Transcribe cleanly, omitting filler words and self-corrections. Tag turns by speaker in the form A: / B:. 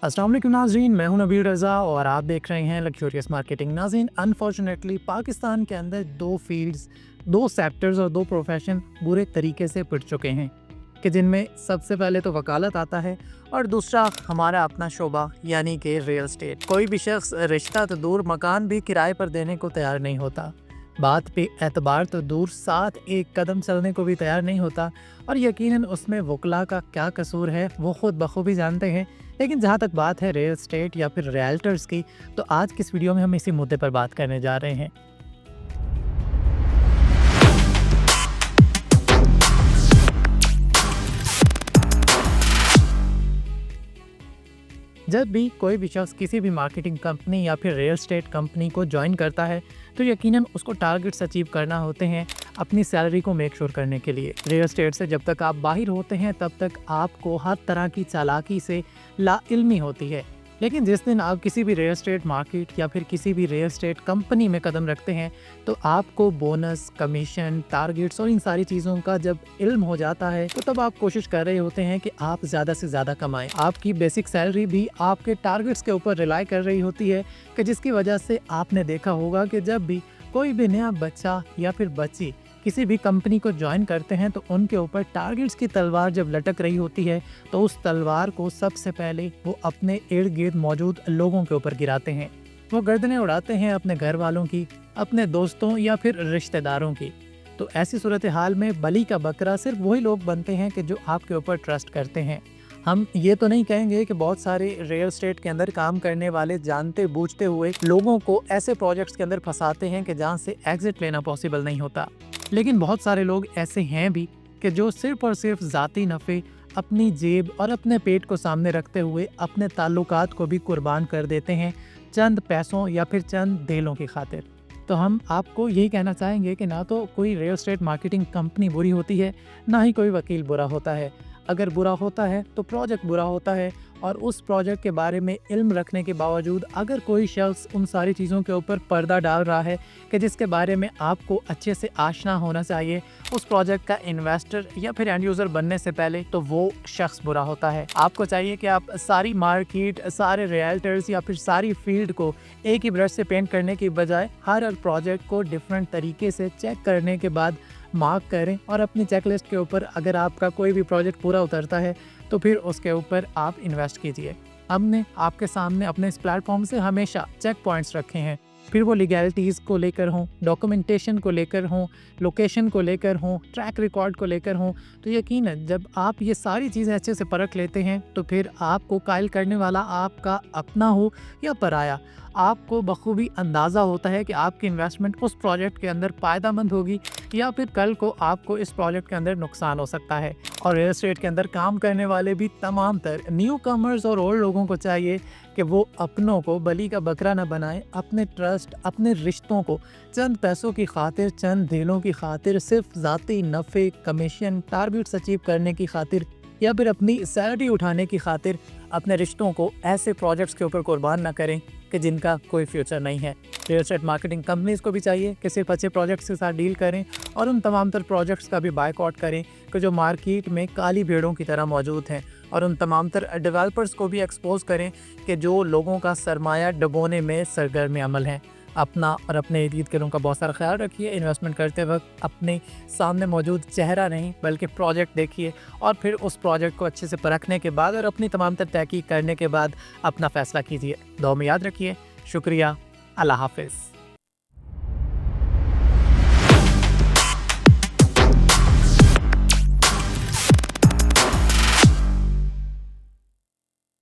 A: अस्सलाम वालेकुम नाज़रीन, मैं हूं नबील रज़ा और आप देख रहे हैं लक्ज़रियस मार्केटिंग। नाज़रीन, अनफॉर्चुनेटली पाकिस्तान के अंदर दो फील्ड्स, दो सेक्टर्स और दो प्रोफेशन बुरे तरीके से पिट चुके हैं कि जिनमें सबसे पहले तो वकालत आता है और दूसरा हमारा अपना शोबा यानी कि रियल एस्टेट। कोई भी शख्स रिश्ता तो दूर, मकान भी किराए पर देने को तैयार नहीं होता। बात पे एतबार तो दूर, साथ एक कदम चलने को भी तैयार नहीं होता। और यकीनन उसमें वकला का क्या कसूर है वो खुद बखूबी जानते हैं। लेकिन जहाँ तक बात है रियल एस्टेट या फिर रियल्टर्स की, तो आज की इस वीडियो में हम इसी मुद्दे पर बात करने जा रहे हैं। जब भी कोई भी शख्स किसी भी मार्केटिंग कंपनी या फिर रियल एस्टेट कंपनी को ज्वाइन करता है तो यकीनन उसको टारगेट्स अचीव करना होते हैं अपनी सैलरी को मेक श्योर करने के लिए। रियल एस्टेट से जब तक आप बाहर होते हैं तब तक आपको हर तरह की चालाकी से लाइल्मी होती है, लेकिन जिस दिन आप किसी भी रियल एस्टेट मार्केट या फिर किसी भी रियल एस्टेट कंपनी में कदम रखते हैं तो आपको बोनस, कमीशन, टारगेट्स और इन सारी चीज़ों का जब इल्म हो जाता है तो तब आप कोशिश कर रहे होते हैं कि आप ज़्यादा से ज़्यादा कमाएं। आपकी बेसिक सैलरी भी आपके टारगेट्स के ऊपर रिलाई कर रही होती है कि जिसकी वजह से आपने देखा होगा कि जब भी कोई भी नया बच्चा या फिर बच्ची किसी भी कंपनी को ज्वाइन करते हैं तो उनके ऊपर टारगेट्स की तलवार जब लटक रही होती है तो उस तलवार को सबसे पहले वो अपने इर्द गिर्द मौजूद लोगों के ऊपर गिराते हैं। वो गर्दनें उड़ाते हैं अपने घर वालों की, अपने दोस्तों या फिर रिश्तेदारों की। तो ऐसी सूरत हाल में बली का बकरा सिर्फ वही लोग बनते हैं कि जो आपके ऊपर ट्रस्ट करते हैं। हम ये तो नहीं कहेंगे कि बहुत सारे रियल एस्टेट के अंदर काम करने वाले जानते बूझते हुए लोगों को ऐसे प्रोजेक्ट्स के अंदर फंसाते हैं कि जहाँ से एग्जिट लेना पॉसिबल नहीं होता, लेकिन बहुत सारे लोग ऐसे हैं भी कि जो सिर्फ और सिर्फ ज़ाती नफ़े, अपनी जेब और अपने पेट को सामने रखते हुए अपने ताल्लुकात को भी कुर्बान कर देते हैं चंद पैसों या फिर चंद देलों की खातिर। तो हम आपको यही कहना चाहेंगे कि ना तो कोई रियल एस्टेट मार्केटिंग कंपनी बुरी होती है, ना ही कोई वकील बुरा होता है। अगर बुरा होता है तो प्रोजेक्ट बुरा होता है, और उस प्रोजेक्ट के बारे में इल्म रखने के बावजूद अगर कोई शख्स उन सारी चीज़ों के ऊपर पर्दा डाल रहा है कि जिसके बारे में आपको अच्छे से आशना होना चाहिए उस प्रोजेक्ट का इन्वेस्टर या फिर एंड यूज़र बनने से पहले, तो वो शख्स बुरा होता है। आपको चाहिए कि आप सारी मार्केट, सारे रियल्टर्स या फिर सारी फील्ड को एक ही ब्रश से पेंट करने की बजाय हर प्रोजेक्ट को डिफरेंट तरीके से चेक करने के बाद मार्क करें, और अपनी चेकलिस्ट के ऊपर अगर आपका कोई भी प्रोजेक्ट पूरा उतरता है तो फिर उसके ऊपर आप इन्वेस्ट कीजिए। हमने आपके सामने अपने इस प्लेटफॉर्म से हमेशा चेक पॉइंट्स रखे हैं, फिर वो लीगैलिटीज़ को लेकर हों, डॉक्यूमेंटेशन को लेकर हों, लोकेशन को लेकर हों, ट्रैक रिकॉर्ड को लेकर हों। तो यकीनन जब आप ये सारी चीज़ें अच्छे से परख लेते हैं तो फिर आपको कायल करने वाला आपका अपना हो या पराया, आपको बखूबी अंदाज़ा होता है कि आपकी इन्वेस्टमेंट उस प्रोजेक्ट के अंदर फ़ायदेमंद होगी या फिर कल को आपको इस प्रोजेक्ट के अंदर नुकसान हो सकता है। और रियल एस्टेट के अंदर काम करने वाले भी तमाम तर न्यू कमर्स और ओल्ड लोगों को चाहिए कि वो अपनों को बली का बकरा न बनाएं, अपने ट्रस्ट, अपने रिश्तों को चंद पैसों की खातिर, चंद दिलों की खातिर, सिर्फ ज़ाती नफ़े, कमीशन, टारगेट्स अचीव करने की खातिर या फिर अपनी सैलरी उठाने की खातिर अपने रिश्तों को ऐसे प्रोजेक्ट्स के ऊपर कुर्बान ना करें कि जिनका कोई फ्यूचर नहीं है। रियल एस्टेट मार्केटिंग कंपनीज़ को भी चाहिए कि सिर्फ अच्छे प्रोजेक्ट्स के साथ डील करें और उन तमाम तर प्रोजेक्ट्स का भी बायकॉट करें कि जो मार्केट में काली भेड़ों की तरह मौजूद हैं, और उन तमाम तर डेवलपर्स को भी एक्सपोज करें कि जो लोगों का सरमाया डुबोने में सरगर्म अमल हैं। अपना और अपने इर्द गिर्द का बहुत सारा ख्याल रखिए। इन्वेस्टमेंट करते वक्त अपने सामने मौजूद चेहरा नहीं बल्कि प्रोजेक्ट देखिए, और फिर उस प्रोजेक्ट को अच्छे से परखने के बाद और अपनी तमाम तर तहकीक करने के बाद अपना फ़ैसला कीजिए। दुआ में याद रखिए। शुक्रिया। अल्लाह हाफ़िज़।